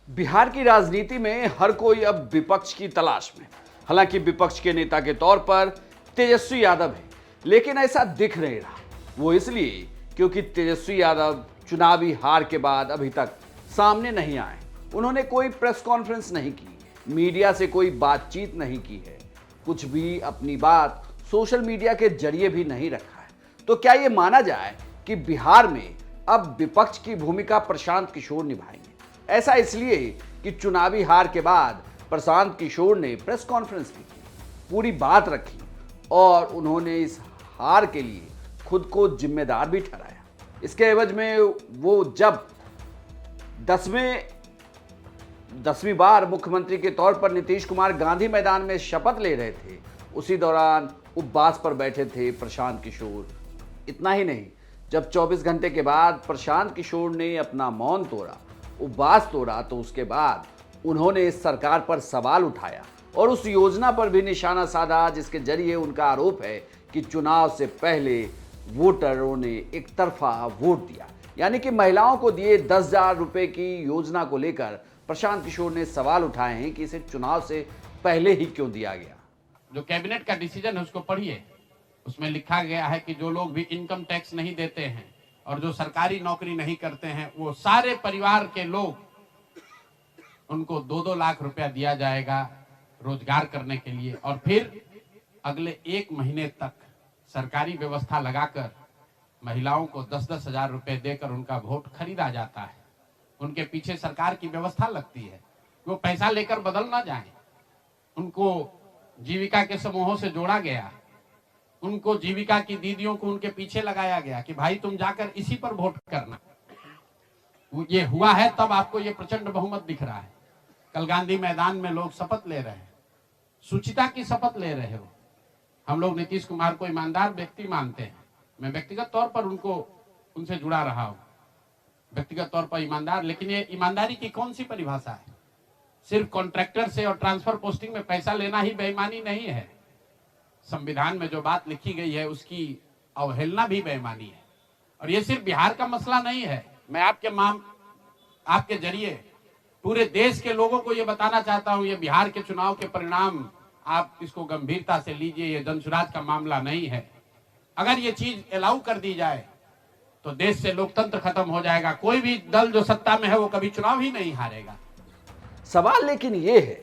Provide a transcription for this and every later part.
बिहार की राजनीति में हर कोई अब विपक्ष की तलाश में। हालांकि विपक्ष के नेता के तौर पर तेजस्वी यादव है, लेकिन ऐसा दिख नहीं रहा। वो इसलिए क्योंकि तेजस्वी यादव चुनावी हार के बाद अभी तक सामने नहीं आए। उन्होंने कोई प्रेस कॉन्फ्रेंस नहीं की, मीडिया से कोई बातचीत नहीं की है, कुछ भी अपनी बात सोशल मीडिया के जरिए भी नहीं रखा है। तो क्या ये माना जाए कि बिहार में अब विपक्ष की भूमिका प्रशांत किशोर निभाएंगे? ऐसा इसलिए कि चुनावी हार के बाद प्रशांत किशोर ने प्रेस कॉन्फ्रेंस भी की, पूरी बात रखी और उन्होंने इस हार के लिए खुद को जिम्मेदार भी ठहराया। इसके एवज में वो जब 10वीं बार मुख्यमंत्री के तौर पर नीतीश कुमार गांधी मैदान में शपथ ले रहे थे, उसी दौरान उपवास पर बैठे थे प्रशांत किशोर। इतना ही नहीं, जब 24 घंटे के बाद प्रशांत किशोर ने अपना मौन तोड़ा, उपवास तोड़ा, तो उसके बाद उन्होंने इस सरकार पर सवाल उठाया और उस योजना पर भी निशाना साधा जिसके जरिए उनका आरोप है कि चुनाव से पहले वोटरों ने एक तरफा वोट दिया। यानी कि महिलाओं को दिए 10,000 रुपए की योजना को लेकर प्रशांत किशोर ने सवाल उठाए हैं कि इसे चुनाव से पहले ही क्यों दिया गया। जो कैबिनेट का डिसीजन है उसको पढ़िए, उसमें लिखा गया है कि जो लोग भी इनकम टैक्स नहीं देते हैं और जो सरकारी नौकरी नहीं करते हैं, वो सारे परिवार के लोग, उनको 2-2 लाख रुपया दिया जाएगा रोजगार करने के लिए। और फिर अगले 1 महीने तक सरकारी व्यवस्था लगाकर महिलाओं को 10-10 हजार रुपए देकर उनका वोट खरीदा जाता है। उनके पीछे सरकार की व्यवस्था लगती है, वो पैसा लेकर बदल ना जाए। उनको जीविका के समूहों से जोड़ा गया, उनको जीविका की दीदियों को उनके पीछे लगाया गया कि भाई तुम जाकर इसी पर वोट करना। ये हुआ है तब आपको ये प्रचंड बहुमत दिख रहा है। कल गांधी मैदान में लोग शपथ ले रहे हैं, सुचिता की शपथ ले रहे हो। हम लोग नीतीश कुमार को ईमानदार व्यक्ति मानते हैं, मैं व्यक्तिगत तौर पर उनसे जुड़ा रहा हूं, व्यक्तिगत तौर पर ईमानदार। लेकिन ये ईमानदारी की कौन सी परिभाषा है? सिर्फ कॉन्ट्रैक्टर से और ट्रांसफर पोस्टिंग में पैसा लेना ही बेईमानी नहीं है। संविधान में जो बात लिखी गई है उसकी अवहेलना भी बेईमानी है। और ये सिर्फ बिहार का मसला नहीं है। मैं आपके जरिए पूरे देश के लोगों को ये बताना चाहता हूं, ये बिहार के चुनाव के परिणाम आप इसको गंभीरता से लीजिए। ये जनसुराज का मामला नहीं है। अगर ये चीज अलाउ कर दी जाए तो देश से लोकतंत्र खत्म हो जाएगा। कोई भी दल जो सत्ता में है वो कभी चुनाव ही नहीं हारेगा। सवाल लेकिन ये है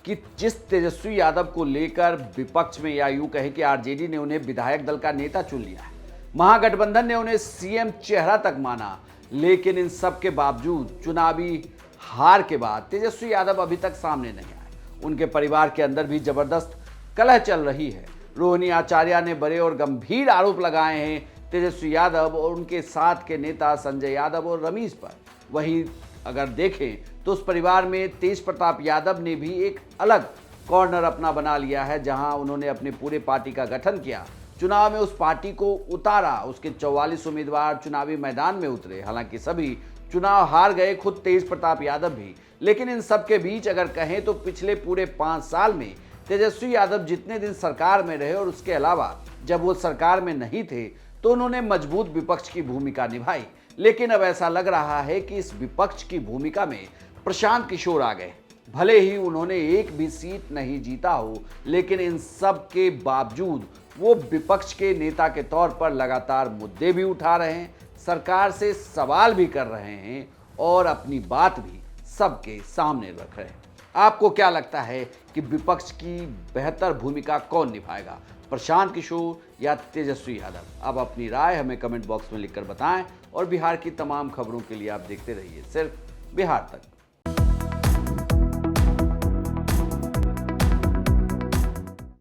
कि जिस तेजस्वी यादव को लेकर विपक्ष में, या यूं कहें कि आरजेडी ने उन्हें विधायक दल का नेता चुन लिया है, महागठबंधन ने उन्हें सीएम चेहरा तक माना, लेकिन इन सब के बावजूद चुनावी हार के बाद तेजस्वी यादव अभी तक सामने नहीं आए। उनके परिवार के अंदर भी जबरदस्त कलह चल रही है। रोहिणी आचार्य ने बड़े और गंभीर आरोप लगाए हैं तेजस्वी यादव और उनके साथ के नेता संजय यादव और रमेश पर। वहीं अगर देखें तो उस परिवार में तेज प्रताप यादव ने भी एक अलग कॉर्नर अपना बना लिया है, जहां उन्होंने अपनी पूरे पार्टी का गठन किया, चुनाव में उस पार्टी को उतारा। उसके 44 उम्मीदवार चुनावी मैदान में उतरे। हालांकि सभी चुनाव हार गए, खुद तेज प्रताप यादव भी। लेकिन इन सब के बीच अगर कहें तो पिछले पूरे 5 साल में तेजस्वी यादव जितने दिन सरकार में रहे और उसके अलावा जब वो सरकार में नहीं थे तो उन्होंने मजबूत विपक्ष की भूमिका निभाई। लेकिन अब ऐसा लग रहा है कि इस विपक्ष की भूमिका में प्रशांत किशोर आ गए। भले ही उन्होंने एक भी सीट नहीं जीता हो, लेकिन इन सब के बावजूद वो विपक्ष के नेता के तौर पर लगातार मुद्दे भी उठा रहे हैं, सरकार से सवाल भी कर रहे हैं और अपनी बात भी सबके सामने रख रहे हैं। आपको क्या लगता है कि विपक्ष की बेहतर भूमिका कौन निभाएगा, प्रशांत किशोर या तेजस्वी यादव? आप अपनी राय हमें कमेंट बॉक्स में लिखकर बताएं और बिहार की तमाम खबरों के लिए आप देखते रहिए सिर्फ बिहार तक।